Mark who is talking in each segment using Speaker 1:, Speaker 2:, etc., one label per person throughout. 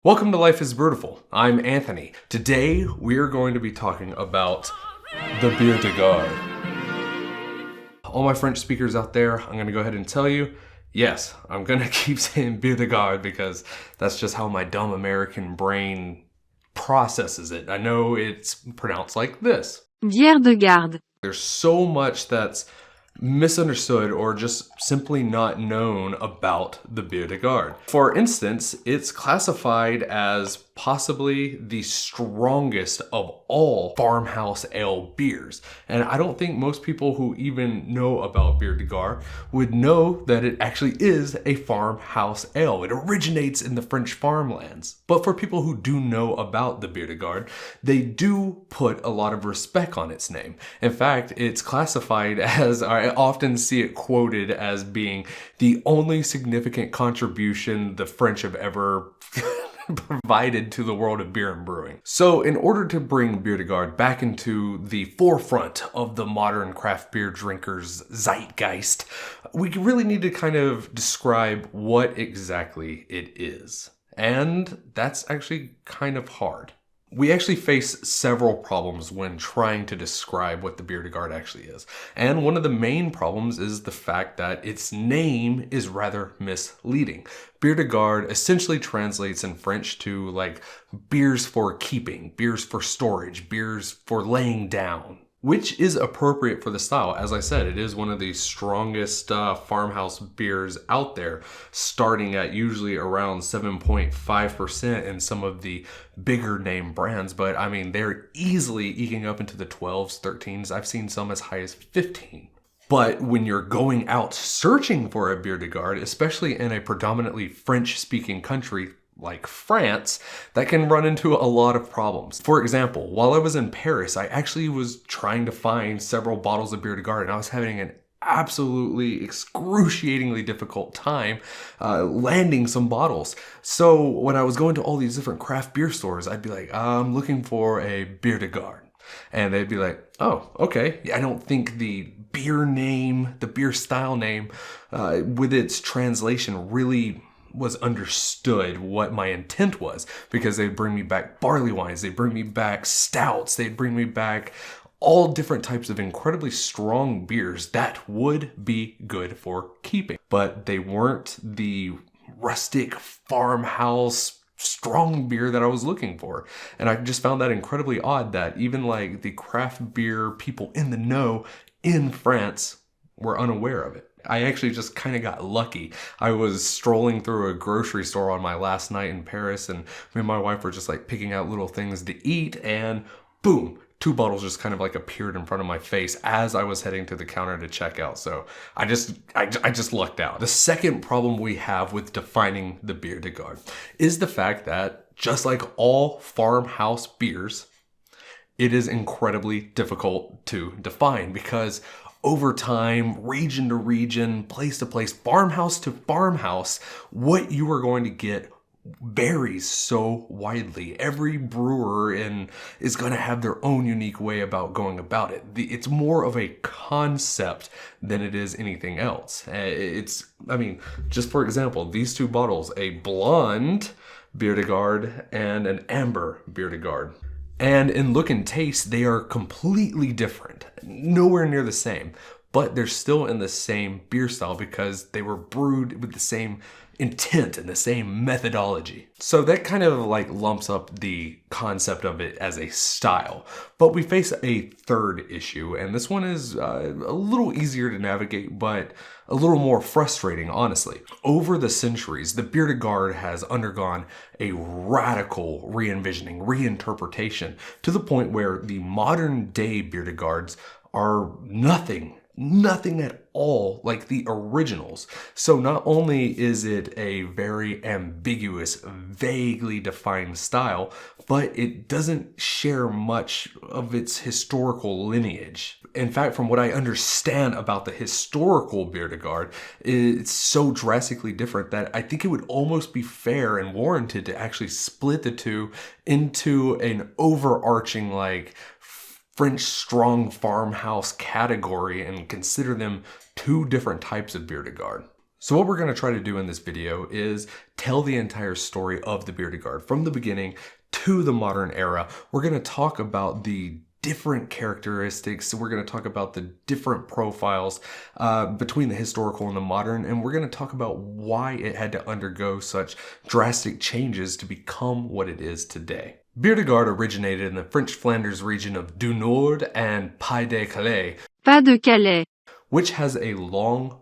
Speaker 1: Welcome to Life is Beautiful. I'm Anthony. Today we're going to be talking about the Biere de Garde. All my French speakers out there, I'm going to go ahead and tell you, yes, I'm going to keep saying Biere de Garde because that's just how my dumb American brain processes it. I know it's pronounced like this.
Speaker 2: Bière de Garde.
Speaker 1: There's so much that's misunderstood or just simply not known about the Biere de Garde. For instance, it's classified as possibly the strongest of all farmhouse ale beers. And I don't think most people who even know about Biere de Garde would know that it actually is a farmhouse ale. It originates in the French farmlands. But for people who do know about the Biere de Garde, they do put a lot of respect on its name. In fact, it's classified as, I often see it quoted as being the only significant contribution the French have ever provided to the world of beer and brewing. So in order to bring Biere de Garde back into the forefront of the modern craft beer drinkers' zeitgeist, we really need to kind of describe what exactly it is. And that's actually kind of hard. We actually face several problems when trying to describe what the Biere de Garde actually is. And one of the main problems is the fact that its name is rather misleading. Biere de Garde essentially translates in French to like beers for keeping, beers for storage, beers for laying down, which is appropriate for the style. As I said, it is one of the strongest farmhouse beers out there, starting at usually around 7.5% in some of the bigger name brands. But I mean, they're easily eking up into the 12s, 13s. I've seen some as high as 15. But when you're going out searching for a Biere de Garde, especially in a predominantly French-speaking country like France, that can run into a lot of problems. For example, while I was in Paris, I actually was trying to find several bottles of Biere de Garde, and I was having an absolutely excruciatingly difficult time landing some bottles. So when I was going to all these different craft beer stores, I'd be like, I'm looking for a Biere de Garde. And they'd be like, oh, okay. I don't think the beer name, the beer style name, with its translation really was understood what my intent was, because they'd bring me back barley wines, they'd bring me back stouts, they'd bring me back all different types of incredibly strong beers that would be good for keeping. But they weren't the rustic farmhouse strong beer that I was looking for. And I just found that incredibly odd that even like the craft beer people in the know in France were unaware of it. I actually just kind of got lucky. I was strolling through a grocery store on my last night in Paris, and me and my wife were just like picking out little things to eat, and boom, 2 bottles just kind of like appeared in front of my face as I was heading to the counter to check out. So I just lucked out. The second problem we have with defining the Biere de Garde is the fact that just like all farmhouse beers, it is incredibly difficult to define, because over time, region to region, place to place, farmhouse to farmhouse, what you are going to get varies so widely. Every brewer is going to have their own unique way about going about it. It's more of a concept than it is anything else. Just for example, these 2 bottles, a blonde Biere de Garde and an amber Biere de Garde. And in look and taste, they are completely different, nowhere near the same, but they're still in the same beer style because they were brewed with the same intent and the same methodology. So that kind of like lumps up the concept of it as a style. But we face a third issue, and this one is a little easier to navigate, but a little more frustrating, honestly. Over the centuries, the Biere de Garde has undergone a radical re-envisioning, reinterpretation, to the point where the modern day Biere de Gardes are nothing at all like the originals. So not only is it a very ambiguous, vaguely defined style, but it doesn't share much of its historical lineage. In fact, from what I understand about the historical Biere de Garde, it's so drastically different that I think it would almost be fair and warranted to actually split the two into an overarching like French strong farmhouse category and consider them 2 different types of Biere de Garde. So what we're going to try to do in this video is tell the entire story of the Biere de Garde from the beginning to the modern era. We're going to talk about the different characteristics. We're going to talk about the different profiles between the historical and the modern, and we're going to talk about why it had to undergo such drastic changes to become what it is today. Biere de Garde originated in the French Flanders region of Du Nord and Pas-de-Calais.
Speaker 2: Pas-de-Calais.
Speaker 1: Which has a long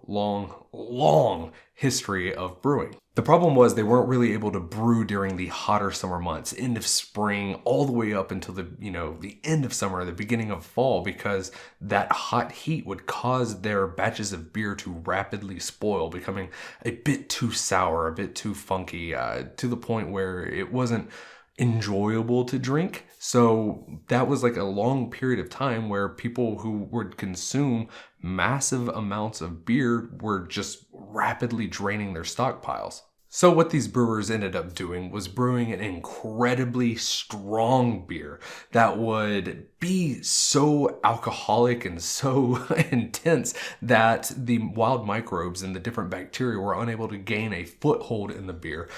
Speaker 1: history of brewing. The problem was they weren't really able to brew during the hotter summer months, end of spring, all the way up until the end of summer, the beginning of fall, because that hot heat would cause their batches of beer to rapidly spoil, becoming a bit too sour, a bit too funky, to the point where it wasn't enjoyable to drink. So that was like a long period of time where people who would consume massive amounts of beer were just rapidly draining their stockpiles. So what these brewers ended up doing was brewing an incredibly strong beer that would be so alcoholic and so intense that the wild microbes and the different bacteria were unable to gain a foothold in the beer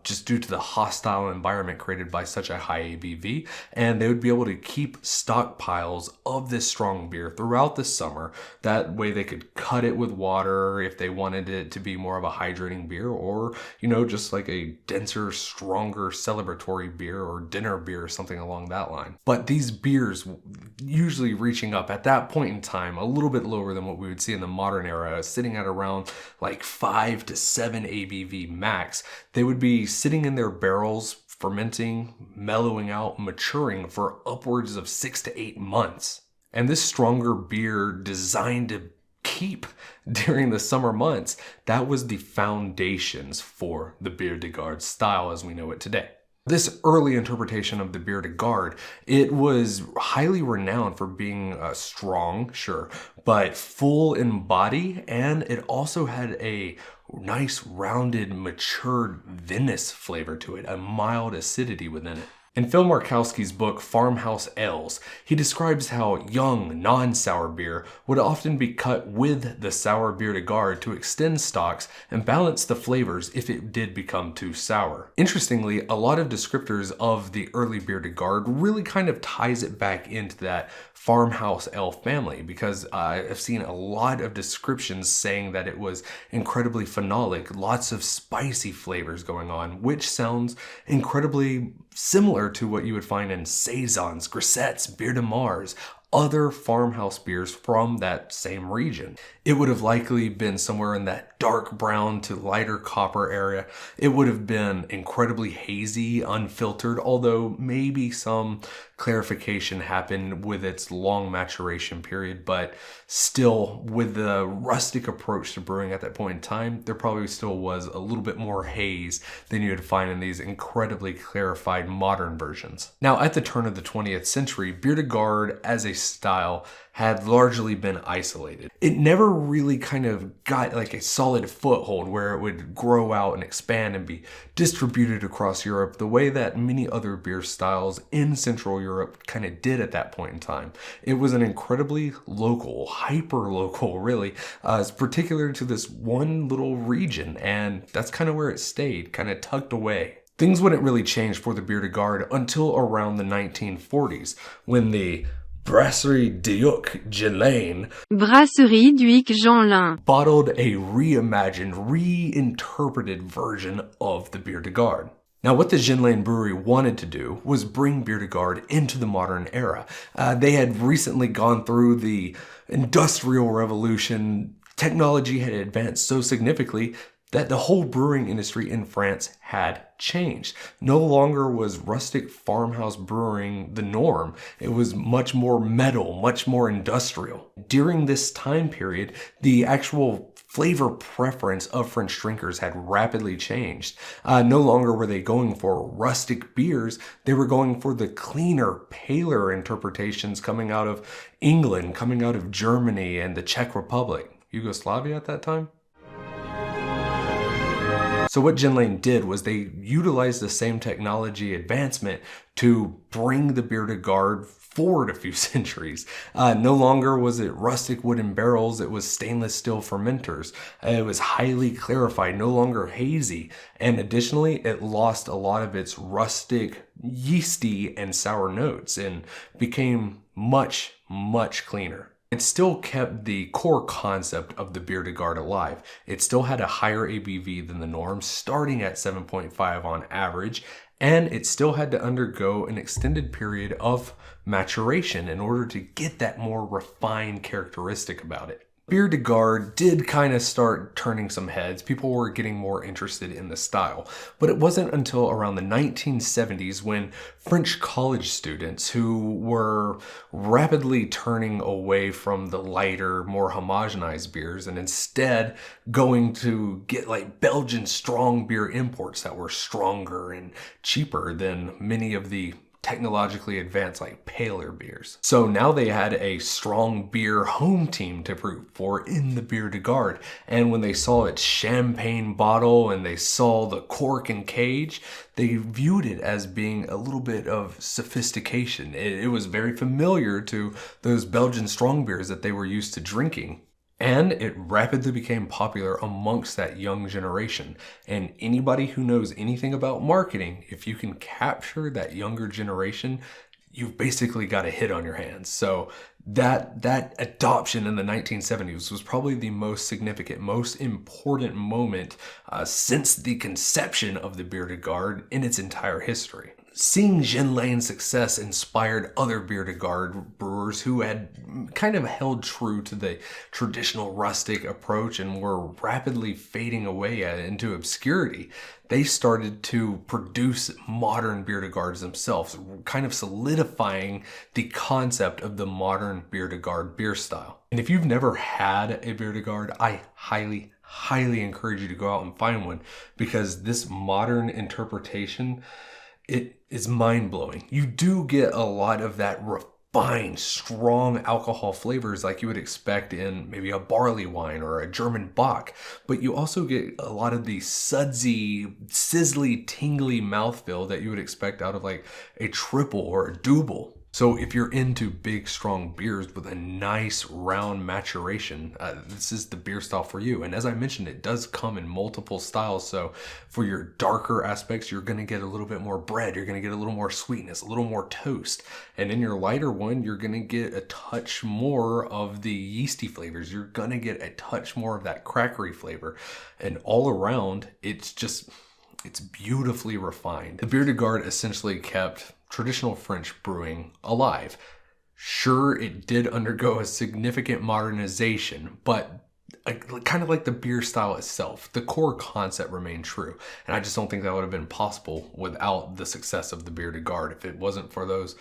Speaker 1: just due to the hostile environment created by such a high ABV. And they would be able to keep stockpiles of this strong beer throughout the summer. That way they could cut it with water if they wanted it to be more of a hydrating beer, or just like a denser, stronger celebratory beer or dinner beer or something along that line. But these beers, usually reaching up at that point in time a little bit lower than what we would see in the modern era, sitting at around like 5 to 7 ABV max, they would be sitting in their barrels, fermenting, mellowing out, maturing for upwards of 6 to 8 months. And this stronger beer designed to keep during the summer months, that was the foundations for the Biere de Garde style as we know it today. This early interpretation of the Biere de Garde, it was highly renowned for being strong, sure, but full in body, and it also had a nice rounded matured vinous flavor to it, a mild acidity within it. In Phil Markowski's book, Farmhouse Ales, he describes how young, non-sour beer would often be cut with the sour Biere de Garde to extend stocks and balance the flavors if it did become too sour. Interestingly, a lot of descriptors of the early Biere de Garde really kind of ties it back into that farmhouse ale family, because I've seen a lot of descriptions saying that it was incredibly phenolic, lots of spicy flavors going on, which sounds incredibly similar to what you would find in saisons, grisettes, Biere de Mars, other farmhouse beers from that same region. It would have likely been somewhere in that dark brown to lighter copper area. It would have been incredibly hazy, unfiltered, although maybe some clarification happened with its long maturation period, but still, with the rustic approach to brewing at that point in time, there probably still was a little bit more haze than you would find in these incredibly clarified modern versions. Now, at the turn of the 20th century, Biere de Garde as a style had largely been isolated. It never really kind of got like a solid foothold where it would grow out and expand and be distributed across Europe the way that many other beer styles in Central Europe kind of did at that point in time. It was an incredibly local, hyper-local really, particular to this one little region, and that's kind of where it stayed, kind of tucked away. Things wouldn't really change for the Biere de Garde until around the 1940s, when the Brasserie Duc Jeanlin bottled a reimagined, reinterpreted version of the Biere de Garde. Now, what the Jeanlin brewery wanted to do was bring Biere de Garde into the modern era. They had recently gone through the Industrial Revolution. Technology had advanced so significantly that the whole brewing industry in France had changed. No longer was rustic farmhouse brewing the norm. It was much more metal, much more industrial. During this time period, the actual flavor preference of French drinkers had rapidly changed. No longer were they going for rustic beers, they were going for the cleaner, paler interpretations coming out of England, coming out of Germany and the Czech Republic. Yugoslavia at that time? So what Gin Lane did was they utilized the same technology advancement to bring the Biere Garde forward a few centuries. No longer was it rustic wooden barrels, it was stainless steel fermenters. It was highly clarified, no longer hazy. And additionally, it lost a lot of its rustic, yeasty, and sour notes and became much, much cleaner. It still kept the core concept of the Biere Garde alive. It still had a higher ABV than the norm, starting at 7.5 on average, and it still had to undergo an extended period of maturation in order to get that more refined characteristic about it. Biere Garde did kind of start turning some heads. People were getting more interested in the style. But it wasn't until around the 1970s when French college students who were rapidly turning away from the lighter, more homogenized beers and instead going to get like Belgian strong beer imports that were stronger and cheaper than many of the technologically advanced like paler beers. So now they had a strong beer home team to root for in the Biere Garde. And when they saw its champagne bottle and they saw the cork and cage, they viewed it as being a little bit of sophistication. It was very familiar to those Belgian strong beers that they were used to drinking. And it rapidly became popular amongst that young generation. And anybody who knows anything about marketing, if you can capture that younger generation, you've basically got a hit on your hands. So that adoption in the 1970s was probably the most significant, most important moment since the conception of the Biere Garde in its entire history. Seeing Gin Lane's success inspired other Biere Garde brewers who had kind of held true to the traditional rustic approach and were rapidly fading away into obscurity. They started to produce modern Biere Gardes themselves, kind of solidifying the concept of the modern Biere Garde beer style. And if you've never had a Biere Garde, I highly encourage you to go out and find one, because this modern interpretation, it is mind-blowing. You do get a lot of that refined, strong alcohol flavors like you would expect in maybe a barley wine or a German Bock, but you also get a lot of the sudsy, sizzly, tingly mouthfeel that you would expect out of like a triple or a double. So if you're into big, strong beers with a nice round maturation, this is the beer style for you. And as I mentioned, it does come in multiple styles. So for your darker aspects, you're going to get a little bit more bread. You're going to get a little more sweetness, a little more toast. And in your lighter one, you're going to get a touch more of the yeasty flavors. You're going to get a touch more of that crackery flavor. And all around, it's beautifully refined. The Biere Garde essentially kept traditional French brewing alive. Sure, it did undergo a significant modernization, but kind of like the beer style itself, the core concept remained true. And I just don't think that would have been possible without the success of the Biere Garde if it wasn't for those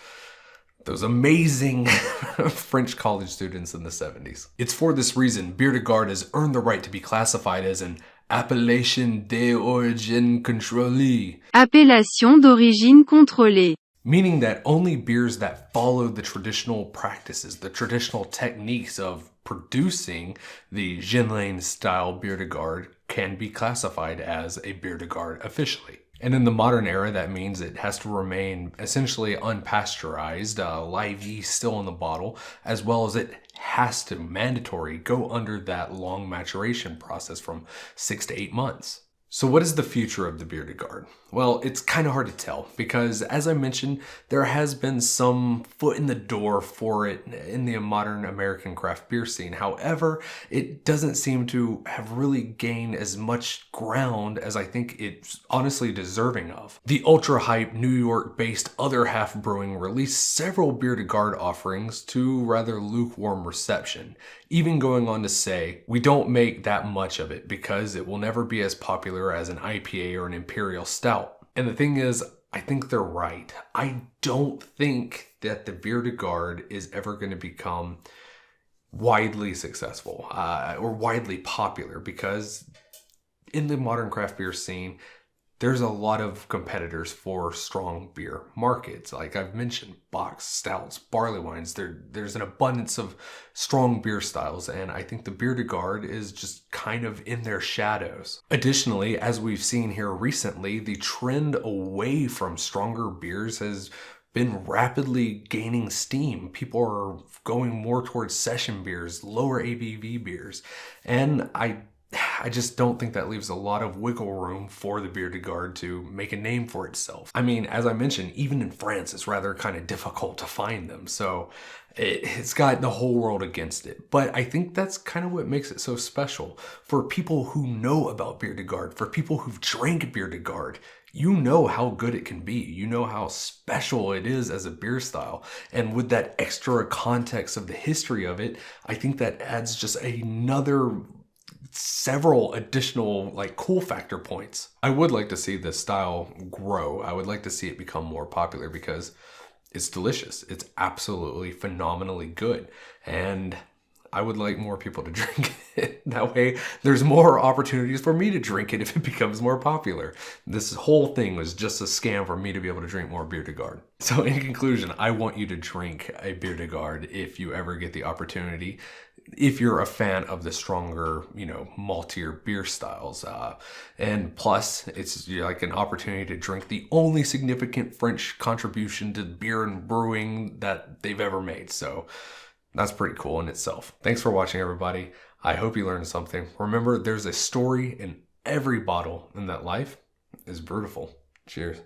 Speaker 1: amazing French college students in the 70s. It's for this reason Biere Garde has earned the right to be classified as an appellation d'origine contrôlée.
Speaker 2: Appellation d'origine contrôlée.
Speaker 1: Meaning that only beers that follow the traditional practices, the traditional techniques of producing the Gin Lane style Biere Garde can be classified as a Biere Garde officially. And in the modern era, that means it has to remain essentially unpasteurized, live yeast still in the bottle, as well as it has to mandatory go under that long maturation process from 6 to 8 months. So what is the future of the Biere Garde? Well, it's kind of hard to tell because, as I mentioned, there has been some foot in the door for it in the modern American craft beer scene. However, it doesn't seem to have really gained as much ground as I think it's honestly deserving of. The ultra-hype New York-based Other Half Brewing released several Biere Garde offerings to rather lukewarm reception, even going on to say, we don't make that much of it because it will never be as popular as an IPA or an Imperial Stout. And the thing is, I think they're right. I don't think that the Biere Garde is ever going to become widely successful or widely popular, because in the modern craft beer scene, there's a lot of competitors for strong beer markets. Like I've mentioned, bocks, stouts, barley wines. There's an abundance of strong beer styles, and I think the Biere de Garde is just kind of in their shadows. Additionally, as we've seen here recently, the trend away from stronger beers has been rapidly gaining steam. People are going more towards session beers, lower ABV beers, and I just don't think that leaves a lot of wiggle room for the Biere de Garde to make a name for itself. I mean, as I mentioned, even in France, it's rather kind of difficult to find them. So it's got the whole world against it. But I think that's kind of what makes it so special. For people who know about Biere de Garde, for people who've drank Biere de Garde, you know how good it can be. You know how special it is as a beer style. And with that extra context of the history of it, I think that adds just several additional like cool factor points. I would like to see this style grow. I would like to see it become more popular because it's delicious. It's absolutely phenomenally good. And I would like more people to drink it. That way there's more opportunities for me to drink it if it becomes more popular. This whole thing was just a scam for me to be able to drink more Biere de Garde. So in conclusion, I want you to drink a Biere de Garde if you ever get the opportunity. If you're a fan of the stronger, maltier beer styles. And plus, it's like an opportunity to drink the only significant French contribution to beer and brewing that they've ever made. So that's pretty cool in itself. Thanks for watching, everybody. I hope you learned something. Remember, there's a story in every bottle and that life is beautiful. Cheers.